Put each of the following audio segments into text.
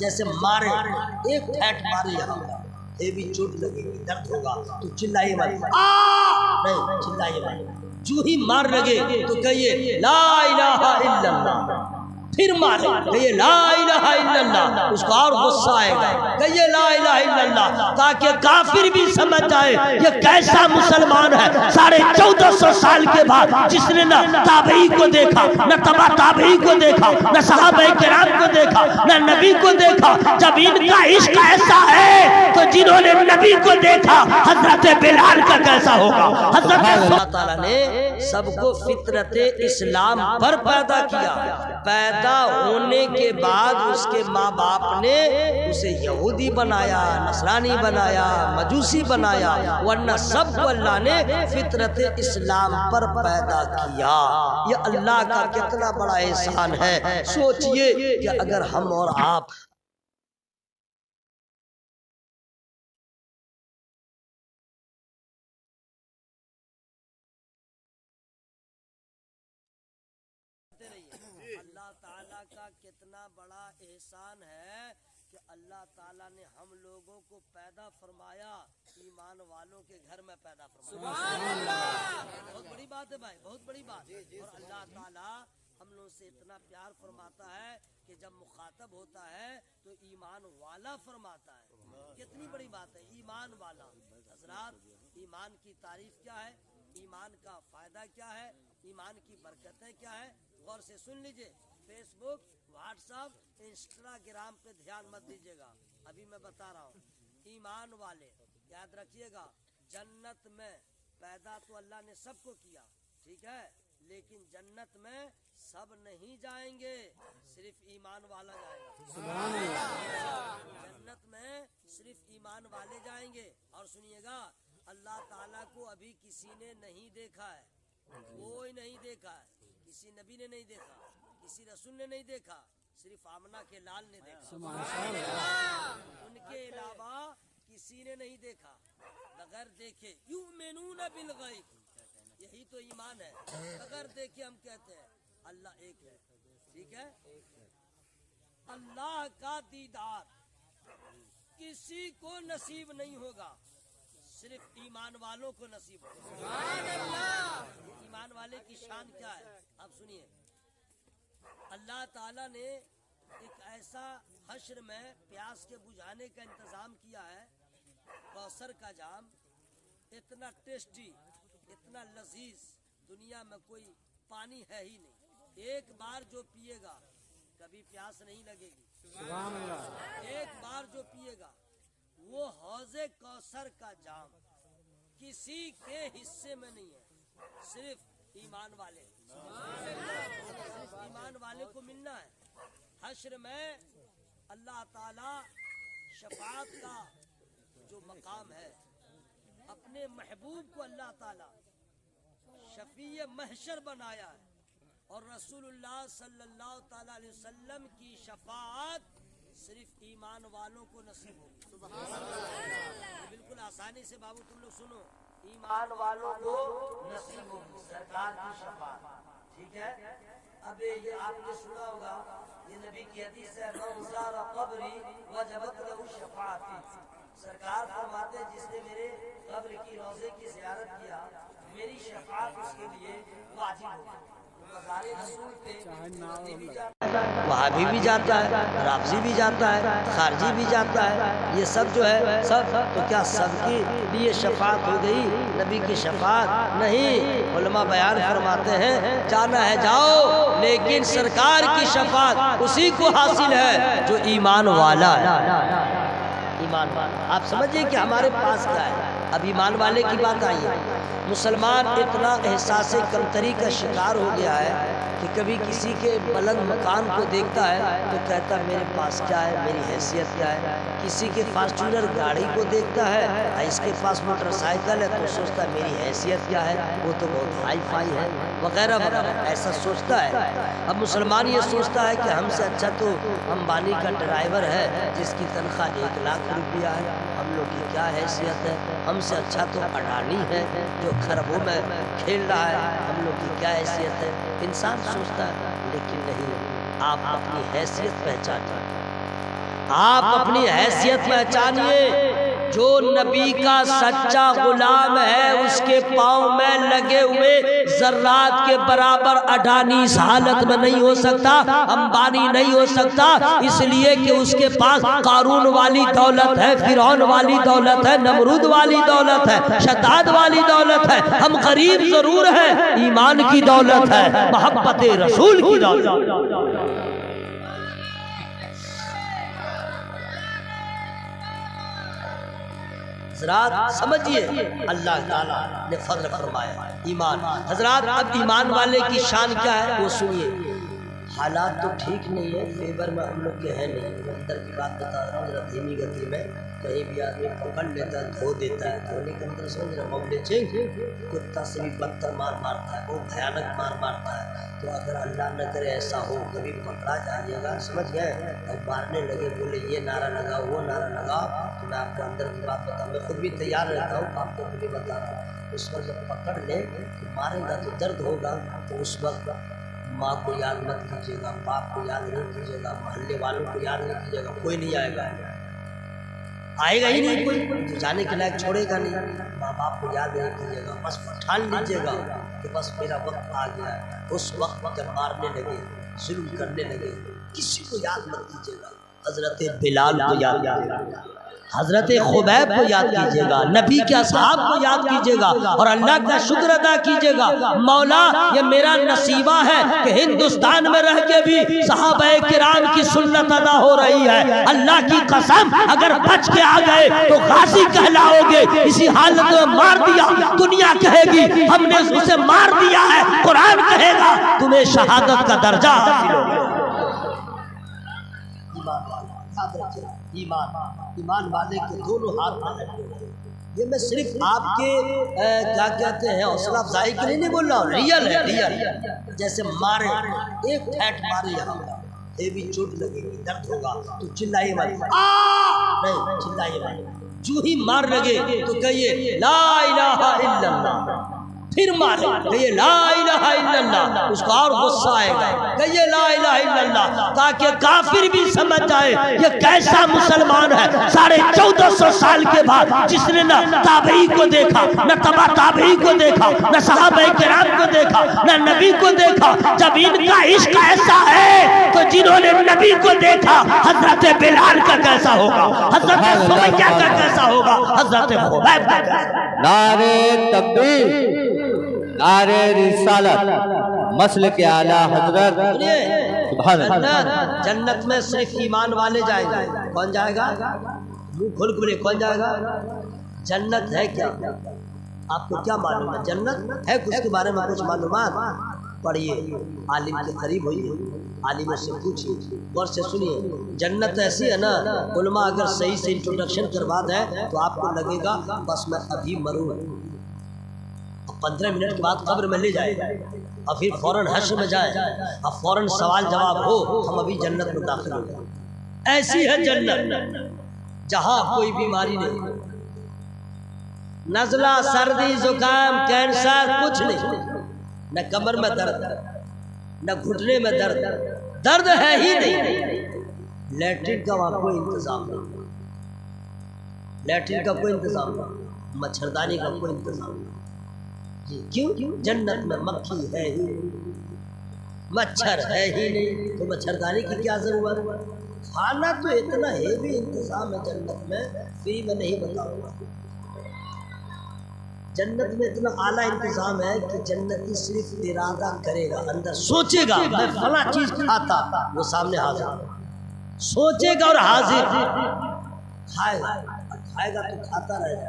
جیسے مارے ایک ٹھیٹ مارے یہاں یہ بھی چوٹ لگے گی درد ہوگا تو چلائیے مت نہیں چلائیے مت جو ہی مار لگے تو کہیے لا الہ الا اللہ پھر مارے کہیے لا الہ الا اللہ اس کو اور غصہ آئے گا کہیے لا الہ الا اللہ تاکہ کافر بھی سمجھ جائے یہ کیسا مسلمان ہے 1450 سال کے بعد جس نے نہ تابعی کو دیکھا نہ تبع تابعی کو دیکھا نہ صحابہ کرام کو دیکھا نہ نبی کو دیکھا جب ان کا عشق ایسا ہے تو جنہوں نے نبی کو دیکھا حضرت بلال کا کیسا ہوگا حضرت اللہ تعالیٰ نے سب کو فطرت اسلام پر پیدا کیا پیدا ہونے کے بعد اس کے ماں باپ نے اسے یہودی بنایا نصرانی بنایا مجوسی بنایا ورنہ سب کو اللہ نے فطرت اسلام پر پیدا کیا یہ اللہ کا کتنا بڑا احسان ہے سوچئے کہ اگر ہم اور آپ اللہ تعالیٰ کا کتنا بڑا احسان ہے کہ اللہ تعالیٰ نے ہم لوگوں کو پیدا فرمایا ایمان والوں کے گھر میں پیدا فرمایا سبحان اللہ بہت بڑی بات ہے بھائی بہت بڑی بات اور اللہ تعالیٰ ہم لوگوں سے اتنا پیار فرماتا ہے کہ جب مخاطب ہوتا ہے تو ایمان والا فرماتا ہے کتنی بڑی بات ہے ایمان والا حضرات ایمان کی تعریف کیا ہے ایمان کا فائدہ کیا ہے ایمان کی برکتیں کیا ہے غور سے سن لیجئے فیس بک واٹس ایپ انسٹاگرام پہ دھیان مت دیجیے گا ابھی میں بتا رہا ہوں ایمان والے یاد رکھیے گا جنت میں پیدا تو اللہ نے سب کو کیا ٹھیک ہے لیکن جنت میں سب نہیں جائیں گے صرف ایمان والا جائے گا جنت میں صرف ایمان والے جائیں گے اور سنیے گا اللہ تعالیٰ کو ابھی کسی نے نہیں دیکھا ہے کوئی نہیں دیکھا ہے کسی نبی نے نہیں دیکھا کسی رسول نے نہیں دیکھا صرف آمنہ کے لال نے دیکھا ان کے علاوہ کسی نے نہیں دیکھا بغیر دیکھے یؤمنون بالغیب یہی تو ایمان ہے بغیر دیکھے ہم کہتے ہیں اللہ ایک ہے ٹھیک ہے اللہ کا دیدار کسی کو نصیب نہیں ہوگا صرف ایمان والوں کو نصیب ہوگا سبحان اللہ ایمان والے کی شان کیا ہے اب سنیے اللہ تعالیٰ نے ایک ایسا حشر میں پیاس کے بجھانے کا انتظام کیا ہے کوثر کا جام اتنا ٹیسٹی اتنا لذیذ دنیا میں کوئی پانی ہے ہی نہیں ایک بار جو پیے گا کبھی پیاس نہیں لگے گی سبحان اللہ ایک بار جو پیے گا وہ حوض کوثر کا جام کسی کے حصے میں نہیں ہے صرف ایمان والے صرف ایمان والے کو ملنا ہے حشر میں اللہ تعالی شفاعت کا جو مقام ہے اپنے محبوب کو اللہ تعالی شفیع محشر بنایا ہے اور رسول اللہ صلی اللہ تعالی علیہ وسلم کی شفاعت صرف ایمان والوں کو نصیب ہوگی سبحان اللہ بالکل آسانی سے بابو تم لوگ سنو ایمان والوں کو نصیب ہوگی سرکار کی شفاعت ٹھیک ہے اب یہ آپ نے سنا ہوگا یہ نبی کی حدیث ہے من زار قبری وجبت له شفاعتی سرکار فرماتے ہیں جس نے میرے قبر کی روضے کی زیارت کیا میری شفاعت اس کے لیے واجب ہوگی وہابی بھی جاتا ہے رافضی بھی جاتا ہے خارجی بھی جاتا ہے یہ سب جو ہے سب تو کیا سب کے لیے شفاعت ہو گئی نبی کی شفاعت نہیں علماء بیان فرماتے ہیں جانا ہے جاؤ لیکن سرکار کی شفاعت اسی کو حاصل ہے جو ایمان والا ہے ایمان والا آپ سمجھیں کہ ہمارے پاس کیا ہے اب ایمان والے کی بات آئی ہے مسلمان اتنا احساس کمتری کا شکار ہو گیا ہے کہ کبھی کسی کے بلند مکان کو دیکھتا ہے تو کہتا ہے میرے پاس کیا ہے میری حیثیت کیا ہے کسی کے فارچونر گاڑی کو دیکھتا ہے اس کے پاس موٹر سائیکل ہے تو سوچتا ہے میری حیثیت کیا ہے وہ تو بہت ہائی فائی ہے وغیرہ وغیرہ ایسا سوچتا ہے اب مسلمان یہ سوچتا ہے کہ ہم سے اچھا تو امبانی کا ڈرائیور ہے جس کی تنخواہ 1 لاکھ روپیہ ہے ہم لوگ کی کیا حیثیت ہے ہم سے اچھا تو اڈانی ہے جو خربوں میں کھیل رہا ہے ہم لوگ کی کیا حیثیت ہے انسان سوچتا ہے لیکن نہیں آپ اپنی حیثیت پہچانیں آپ اپنی حیثیت پہچانیے، جو نبی کا سچا غلام ہے اس کے پاؤں میں لگے ہوئے ذرات کے برابر اڈانی اس حالت میں نہیں ہو سکتا، امبانی نہیں ہو سکتا، اس لیے کہ اس کے پاس قارون والی دولت ہے، فرعون والی دولت ہے، نمرود والی دولت ہے، شداد والی دولت ہے۔ ہم غریب ضرور ہیں، ایمان کی دولت ہے، محبت رسول کی دولت۔ حضرات سمجھیے، اللہ تعالیٰ نے فضل فرمایا ایمان۔ حضرات اب ایمان والے کی شان کیا ہے وہ سنیے۔ حالات تو ٹھیک نہیں ہے، فیور میں ہم لوگ کے ہیں نہیں، اندر کی بات بتا رہا ہوں ذرا دھیمی گتی میں۔ کہیں بھی آدمی پکڑ لیتا ہے، دھو دیتا ہے، دھونے کے اندر سمجھ رہے موبلے کتا سے بھی بدتر مار مارتا ہے، بہت بھیانک مار مارتا ہے۔ تو اگر اللہ نہ کرے ایسا ہو، کبھی پکڑا جائیے گا، سمجھ گئے، اور مارنے لگے، بولے یہ نعرہ لگاؤ وہ نعرہ لگاؤ، تو میں آپ کو اندر کی بات بتاؤں، میں خود بھی تیار رہتا ہوں، آپ کو بھی بتا رہا ہوں۔ اس وقت جب پکڑ لیں تو مارے گا تو درد ہوگا، تو اس وقت ماں کو یاد مت کیجیے گا، باپ کو یاد نہیں کیجیے گا، محلے والوں کو یاد نہیں کیجیے گا، کوئی نہیں آئے گا، آئے گا ہی نہیں کوئی، تو جانے کے لائق چھوڑے گا نہیں۔ ماں باپ کو یاد نہیں کیجیے گا، بس ٹھان لیجیے گا کہ بس میرا وقت آ گیا ہے۔ اس وقت جب مارنے لگے، ظلم کرنے لگے، کسی کو یاد مت کیجیے گا، حضرت بلال کو یاد کیجیے گا، حضرت خبیب کو یاد کیجیے گا، نبی کے اصحاب کو یاد کیجیے گا، اور اللہ کا شکر ادا کیجیے گا، مولا یہ میرا نصیبہ ہے کہ ہندوستان میں رہ کے بھی صحابہ کرام کی سنت ادا ہو رہی ہے۔ اللہ کی قسم اگر بچ کے آ گئے تو غازی کہلاؤ گے، اسی حالت میں مار دیا، دنیا کہے گی ہم نے اسے مار دیا ہے، قرآن کہے گا تمہیں شہادت کا درجہ حاصل ہوگا۔ ایمان والے کے دونوں ہاتھ میں ہے۔ یہ میں صرف آپ کے کیا کہتے ہیں حوصلہ افزائی کے لیے نہیں بول رہا ہوں، ریئل ہے، ریئل۔ جیسے مارے، ایک ٹھیٹ مارے یہاں ہیوی چوٹ لگے گی، درد ہوگا تو چلائیے مت، نہیں چلائیے مت، جو ہی مار لگے تو کہیے لا الہ الا اللہ، پھر مارے کہیے لا الہ الا اللہ، اس کا اور غصہ آئے گا، کہیے لا الہ الا اللہ، تاکہ کافر بھی سمجھ جائے یہ کیسا مسلمان ہے۔ 1450 سال کے بعد جس نے نہ تابعی کو دیکھا، نہ تبع تابعی کو دیکھا، نہ صحابہ کرام کو دیکھا، نہ نبی کو دیکھا، جب ان کا عشق ایسا ہے تو جنہوں نے نبی کو دیکھا حضرت بلال کا کیسا ہوگا، حضرت سمیہ کا کیسا ہوگا، حضرت خبیب کا کیسا ہوگا۔ نعرہ تکبیر، نعرہ رسالت، مسلک اعلی حضرت، سبحان اللہ۔ جنت میں صرف ایمان والے جائیں گے۔ کون جائے گا؟ منہ کھول کے بولے کون جائے گا؟ جنت ہے کیا؟ آپ کو کیا معلوم ہے جنت ہے؟ اس کے بارے میں کچھ معلومات پڑھیے، عالم کے قریب ہوئیے، عالم سے پوچھیے، غور سے سنیے۔ جنت ایسی ہے نا، علماء اگر صحیح سے انٹروڈکشن کروا دیں تو آپ کو لگے گا بس میں ابھی مروں، 15 منٹ کے بعد قبر میں لے جائے، اور پھر فوراً حشر میں جائے، اور فوراً سوال جواب ہو، ہم ابھی جنت میں داخل ہو جائیں۔ ایسی ہے جنت جہاں کوئی بیماری نہیں، نزلہ، سردی، زکام، کینسر، کچھ نہیں، نہ کمر میں درد، نہ گھٹنے میں درد، درد ہے ہی نہیں۔ لیٹرین کا وہاں کوئی انتظام نہیں، لیٹرین کا کوئی انتظام نہیں، مچھردانی کا کوئی انتظام نہیں۔ کیوں؟ جنت میں مکھی ہے ہی نہیں، مچھر ہے ہی نہیں، تو مچھردانی کی کیا ضرورت؟ کھانا تو اتنا ہیوی انتظام ہے جنت میں، فری میں نہیں بتاؤں گا۔ جنت میں اتنا اعلیٰ انتظام ہے کہ جنتی صرف ارادہ کرے گا، اندر سوچے گا میں فلاں چیز کھاتا، وہ سامنے حاضر، سوچے گا اور حاضر، کھائے گا، کھائے گا تو کھاتا رہے گا،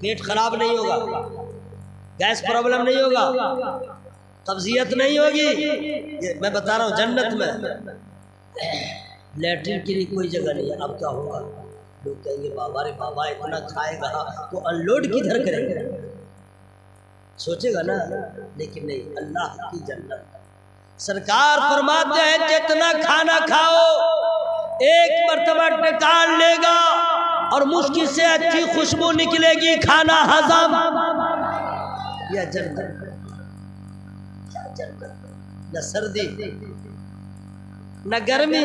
پیٹ خراب نہیں ہوگا، گیس پرابلم نہیں ہوگا، قبضیت نہیں ہوگی۔ میں بتا رہا ہوں جنت میں لیٹرین کے لیے کوئی جگہ نہیں ہے۔ اب کیا ہوگا؟ لوگ کہیں گے بابا رے بابا اتنا کھائے گا تو ان لوڈ کدھر کرے گا؟ سوچے گا نا، لیکن نہیں، اللہ کی جنت۔ سرکار فرماتے ہیں جتنا کھانا کھاؤ ایک مرتبہ ٹکان لے گا اور مشکل سے اچھی خوشبو نکلے گی، کھانا ہضم۔ یا جنت، کیا جنت؟ نہ سردی، نہ گرمی،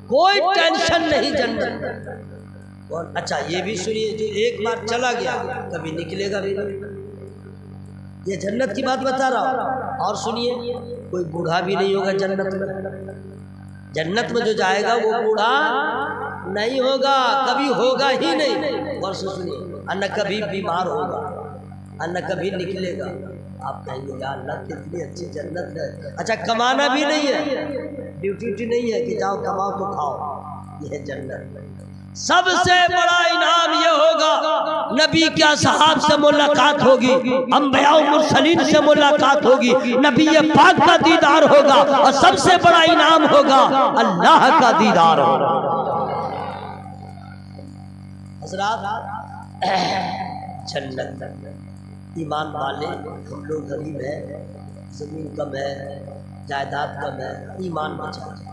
کوئی ٹینشن نہیں جنت۔ اور اچھا یہ بھی سنیے، جو ایک بار چلا گیا کبھی نکلے گا بھی نہیں، یہ جنت کی بات بتا رہا ہوں۔ اور سنیے، کوئی بوڑھا بھی نہیں ہوگا جنت میں۔ جنت میں جو جائے گا وہ بوڑھا نہیں ہوگا، کبھی ہوگا ہی نہیں۔ اور سنیے، نہ کبھی بیمار ہوگا، نہ کبھی نکلے گا۔ آپ کہیں گے یا اللہ کتنی اچھی جنت ہے۔ اچھا کمانا بھی نہیں ہے، ڈیوٹی نہیں ہے کہ جاؤ کماؤ تو کھاؤ، یہ ہے جنت۔ سب سے بڑا انعام یہ ہوگا، نبی کے اصحاب سے ملاقات ہوگی، انبیاء و مرسلین سے ملاقات ہوگی، نبی پاک کا دیدار ہوگا، اور سب سے بڑا انعام ہوگا اللہ کا دیدار ہوگا۔ حضرات جنت، ایمان والے، ہم لوگ غریب ہیں، زمین کم ہے، جائیداد کم ہے، ایمان بچا لیا۔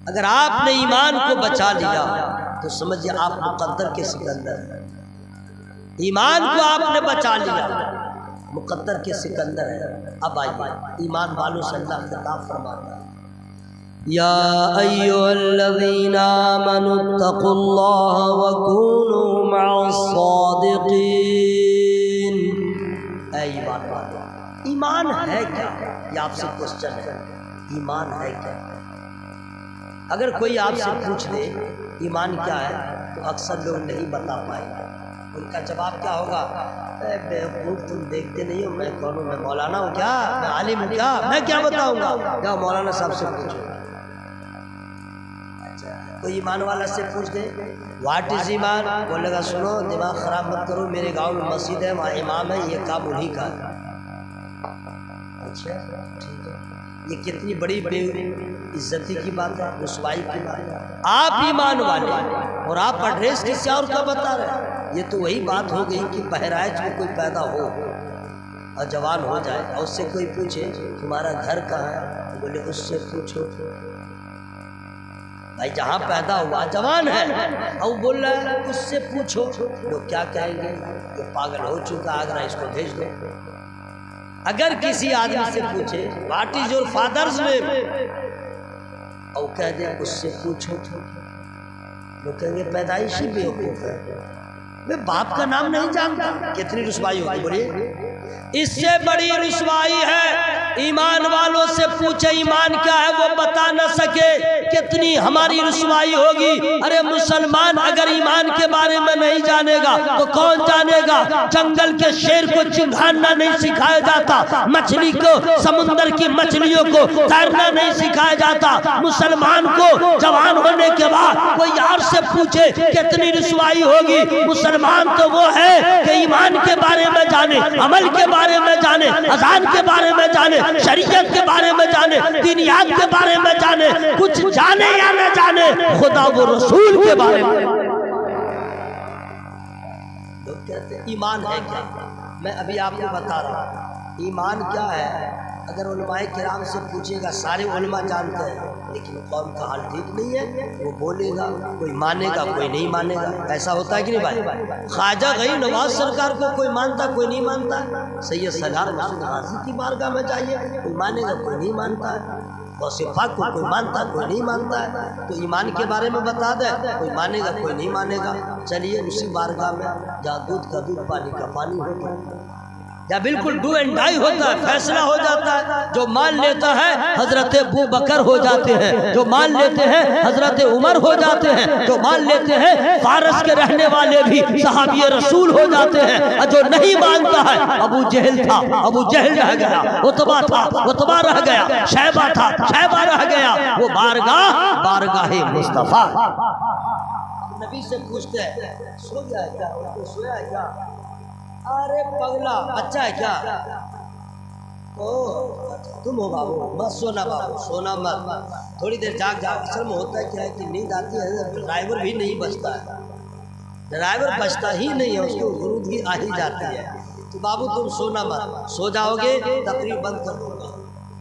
اگر آپ نے ایمان کو بچا لیا تو سمجھئے آپ مقدر کے سکندر ہیں۔ ایمان کو آپ نے بچا لیا، مقدر کے سکندر ہیں۔ اب آئیے ایمان والوں سے اللہ خطاب فرماتا ہے، یا ایھا الذین آمنوا اتقوا اللہ وکونوا مع الصادقین۔ اے ایمان والو، ایمان ہے کیا؟ یہ آپ سے کوسچن ہے، ایمان ہے کیا؟ اگر کوئی آپ سے پوچھ لے ایمان کیا ہے تو اکثر لوگ نہیں بتا پائیں گے۔ ان کا جواب کیا ہوگا؟ اے بیوقوف، تم دیکھتے نہیں ہو میں کون ہوں؟ میں مولانا ہوں کیا؟ میں عالم ہوں کیا؟ میں کیا بتاؤں گا؟ جاؤ مولانا صاحب سے پوچھو۔ کوئی ایمان والا سے پوچھ دے واٹ از ایمان، بولے گا سنو دماغ خراب مت کرو، میرے گاؤں میں مسجد ہے، وہاں امام ہے، یہ کام انہی کا ہے۔ اچھا ٹھیک ہے، یہ کتنی بڑی بے عزتی کی بات ہے، رسوائی کی بات ہے۔ آپ ایمان والے اور آپ ایڈریس کسی اور کا بتا رہے ہیں۔ یہ تو وہی بات ہو گئی کہ بہرائچ میں کوئی پیدا ہو اور جوان ہو جائے اور اس سے کوئی پوچھے تمہارا گھر کہاں ہے، بولے اس سے پوچھو بھائی جہاں پیدا ہوا جوان ہے، اور بول رہا ہے اس سے پوچھو، لوگ کیا کہیں گے؟ یہ پاگل ہو چکا، آگرہ اس کو بھیج دو۔ اگر کسی آدمی سے پوچھے واٹ از یور فادرز نیم، اور کہہ دے اس سے پوچھو، لوگ کہیں گے پیدائشی بیوقوف ہے، میں باپ کا نام نہیں جانتا۔ کتنی رسوائی ہوگی بولیے؟ اس سے بڑی رسوائی ہے ایمان والوں سے پوچھے ایمان کیا ہے وہ بتا نہ سکے، کتنی ہماری رسوائی ہوگی۔ ارے مسلمان اگر ایمان کے بارے میں نہیں جانے گا تو کون جانے گا؟ جنگل کے شیر کو چنگھانا نہیں سکھایا جاتا، مچھلی کو، سمندر کی مچھلیوں کو تیرنا نہیں سکھایا جاتا۔ مسلمان کو جوان ہونے کے بعد کوئی اور سے پوچھے کتنی رسوائی ہوگی۔ مسلمان تو وہ ہے کہ ایمان کے بارے میں جانے، عمل کے بارے میں جانے، اذان کے بارے میں جانے، شریعت کے بارے میں جانے، دینیات کے بارے میں جانے، کچھ جانے یا نہ جانے خدا و رسول کے بارے میں۔ لوگ کہتے ہیں ایمان ہے کیا؟ میں ابھی آپ کو بتا رہا ہوں ایمان کیا ہے۔ اگر علماء کرام سے پوچھے گا سارے علماء جانتے ہیں، لیکن قوم کا حال ٹھیک نہیں ہے، وہ بولے گا، کوئی مانے گا کوئی نہیں مانے گا۔ ایسا ہوتا ہے کہ نہیں بھائی؟ خواجہ غریب نواز سرکار کو کوئی مانتا کوئی نہیں مانتا، سید سالار مسعود غازی کی بارگاہ میں جائیے، کوئی مانے گا کوئی نہیں مانتا ہے، وصفات کو کوئی مانتا کوئی نہیں مانتا ہے۔ تو ایمان کے بارے میں بتا دے، کوئی مانے گا کوئی نہیں مانے گا۔ چلیے اسی بارگاہ میں جہاں دودھ کا دودھ پانی کا پانی ہوتا ہے، یا بالکل ڈو اینڈ ڈائی ہوتا ہے، فیصلہ ہو جاتا ہے۔ جو مان لیتا ہے حضرت ابو بکر ہو جاتے ہیں، جو مان لیتے ہیں حضرت عمر ہو جاتے ہیں، جو مان لیتے ہیں فارس کے رہنے والے بھی صحابی رسول ہو جاتے ہیں، اور جو نہیں مانتا ہے ابو جہل تھا ابو جہل رہ گیا، عتبہ تھا عتبہ رہ گیا، شیبہ تھا شیبہ رہ گیا، وہ بارگاہ مصطفیٰ۔ نبی سے پوچھتے ہیں سو گیا کیا؟ سویا ہے کیا؟ ارے پگلا بچہ ہے کیا؟ تم ہو بابو، مت سونا بابو، سونا مت، تھوڑی دیر جاگ جاگ۔ اصل میں ہوتا ہے کیا ہے کہ نیند آتی ہے، ڈرائیور بھی نہیں بچتا ہے، ڈرائیور بچتا ہی نہیں ہے، اس کو غرور بھی آ ہی جاتی ہے۔ تو بابو تم سونا مت، سو جاؤ گے تقریر بند کر دوں گا۔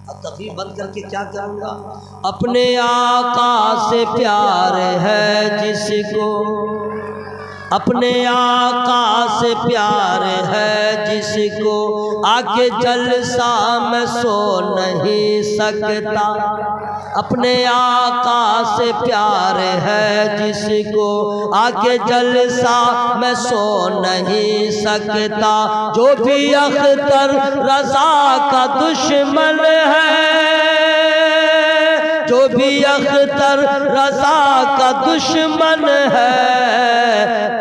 اب تقریر بند کر کے کیا کروں گا؟ اپنے آقا سے پیار ہے جس کو اپنے آقا سے پیار ہے جس کو آ کے جلسہ میں سو نہیں سکتا، اپنے آقا سے پیار ہے جس کو آ کے جلسہ میں سو نہیں سکتا، جو بھی اختر رضا کا دشمن ہے، جو بھی اختر رضا کا دشمن ہے،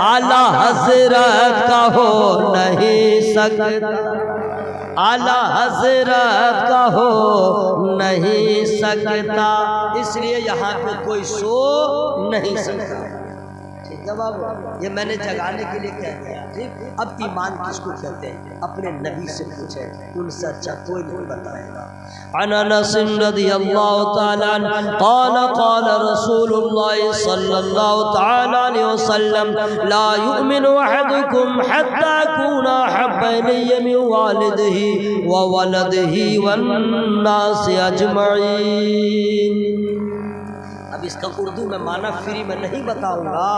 اعلیٰ حضرت کا ہو نہیں سکتا، اعلیٰ حضرت کا ہو نہیں سکتا، اس لیے یہاں پہ کوئی سو نہیں سکتا۔ ٹھیک ہے بابو، یہ میں نے جگانے کے لیے کہہ دیا۔ ٹھیک، اب ایمان کس کو کہتے ہیں؟ اپنے نبی سے پوچھیں، ان سے اچھا کوئی نہیں بتائے گا۔ عن انس رضی اللہ تعالی عنہ قال قال رسول اللہ صلی اللہ تعالی علیہ وسلم لا يؤمن احدكم حتى اكون احب الي من والده وولده والناس اجمعین۔ اب اس کا اردو میں معنی فری میں نہیں بتاؤں گا۔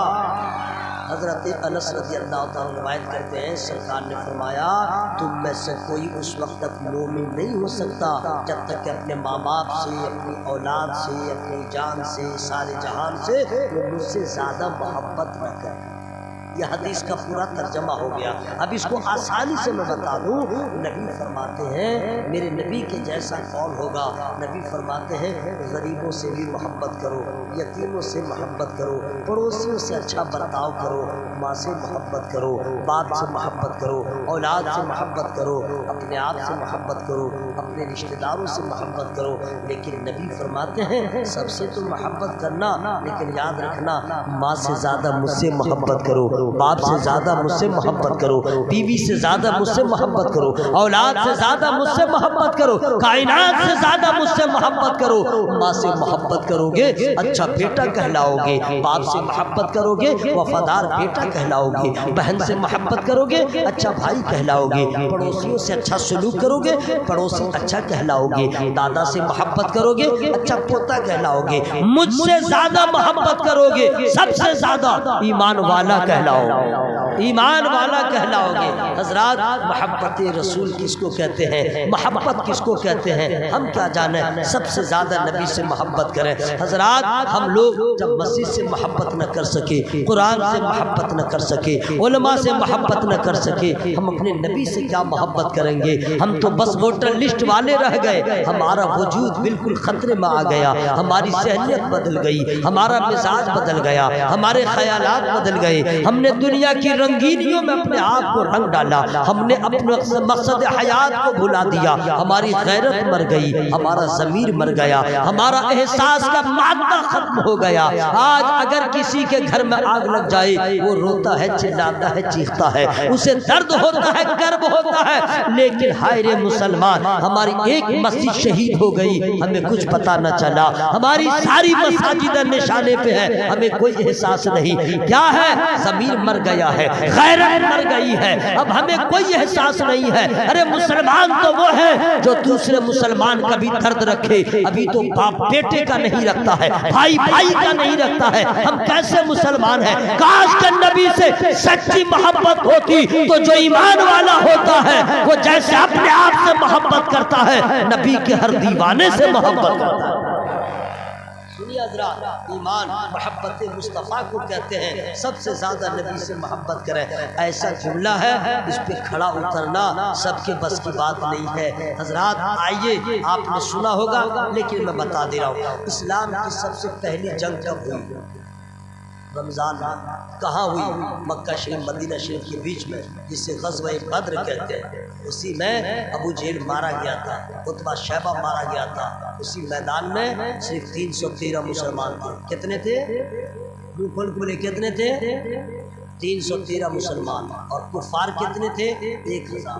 حضرت انس رضی اللہ تعالیٰ روایت کرتے ہیں، سرکار نے فرمایا تم میں سے کوئی اس وقت تک مومن نہیں ہو سکتا جب تک کہ اپنے ماں باپ سے، اپنی اولاد سے، اپنی جان سے، سارے جہان سے وہ مجھ سے زیادہ محبت نہ کرے۔ یہ حدیث کا پورا ترجمہ ہو گیا۔ اب اس کو آسانی سے میں بتا دوں، نبی فرماتے ہیں میرے نبی کے جیسا کون ہوگا؟ نبی فرماتے ہیں غریبوں سے بھی محبت کرو، یتیموں سے محبت کرو، پڑوسیوں سے اچھا برتاؤ کرو، ماں سے محبت کرو، باپ سے محبت کرو، اولاد سے محبت کرو، اپنے آپ سے محبت کرو، اپنے رشتہ داروں سے محبت کرو۔ لیکن نبی فرماتے ہیں سب سے تو محبت کرنا، لیکن یاد رکھنا ماں سے زیادہ مجھ سے محبت کرو، باپ سے زیادہ مجھ سے محبت کرو، بیوی سے زیادہ مجھ سے محبت کرو، اولاد سے زیادہ مجھ سے محبت کرو، کائنات سے زیادہ مجھ سے محبت کرو۔ ماں سے محبت کرو گے اچھا بیٹا کہلاؤ گے، باپ سے محبت کرو گے وفادار بیٹا کہلاؤ گے، بہن سے محبت کرو گے اچھا بھائی کہلاؤ گے، پڑوسیوں سے اچھا سلوک کرو گے پڑوسی اچھا کہلاؤ گے، دادا سے محبت کرو گے اچھا پوتا کہلاؤ گے، مجھ سے زیادہ محبت کرو گے سب سے زیادہ ایمان والا کہلاؤ، ایمان والا کہلاؤ گے۔ حضرات محبت رسول کس کو کہتے ہیں؟ محبت کس کو کہتے ہیں؟ ہم کیا جانیں، سب سے زیادہ نبی سے محبت کریں۔ حضرات ہم لوگ جب مسجد سے محبت نہ کر سکے، قرآن سے محبت نہ کر سکے، علماء سے محبت نہ کر سکے، ہم اپنے نبی سے کیا محبت کریں گے؟ ہم تو بس ووٹر لسٹ والے رہ گئے، ہمارا وجود بالکل خطرے میں آ گیا، ہماری ذہنیت بدل گئی، ہمارا مزاج بدل گیا، ہمارے خیالات بدل گئے، ہم نے دنیا کی رنگینیوں میں اپنے آپ کو رنگ ڈالا، ہم نے اپنے مقصد حیات کو بھلا دیا، ہماری غیرت مر گئی، ہمارا ضمیر مر گیا، ہمارا احساس کا مادہ ختم ہو گیا۔ آج اگر کسی کے گھر میں آگ لگ جائے وہ روتا ہے، چلاتا ہے، چیختا ہے، اسے درد ہوتا ہے، کرب ہوتا ہے، لیکن ہائے رے مسلمان ہماری ایک مسجد شہید ہو گئی ہمیں کچھ پتا نہ چلا، ہماری ساری مساجد نشانے پہ ہے ہمیں کوئی احساس نہیں۔ کیا ہے؟ ضمیر مر گیا ہے، غیرت مر گئی ہے، اب ہمیں کوئی احساس نہیں ہے۔ ارے مسلمان تو وہ ہے جو دوسرے مسلمان کا بھی درد رکھے، ابھی تو باپ بیٹے کا نہیں رکھتا ہے، بھائی بھائی کا نہیں رکھتا ہے، ہم کیسے مسلمان ہیں؟ کاش کہ نبی سے سچی محبت ہوتی تو جو ایمان والا ہوتا ہے وہ جیسے اپنے آپ سے محبت کرتا ہے نبی کے ہر دیوانے سے محبت کرتا ہے۔ حضرات ایمان محبت مصطفیٰ کو کہتے ہیں، سب سے زیادہ نبی سے محبت کریں۔ ایسا جملہ ہے اس پہ کھڑا اترنا سب کے بس کی بات نہیں ہے۔ حضرات آئیے، آپ نے سنا ہوگا لیکن میں بتا دے رہا ہوں، اسلام کی سب سے پہلی جنگ کب ہوئی؟ رمضان کہاں ہوئی؟ مکہ شریف مدینہ شریف کے بیچ میں، جسے غزوہ بدر کہتے ہیں۔ اسی میں ابو جہل مارا گیا تھا، عتبہ شیبہ مارا گیا تھا۔ اسی میدان میں صرف 313 مسلمان تھے۔ کتنے تھے؟ بولے کتنے تھے؟ 313 مسلمان، اور کفار کتنے تھے؟ 1000۔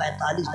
45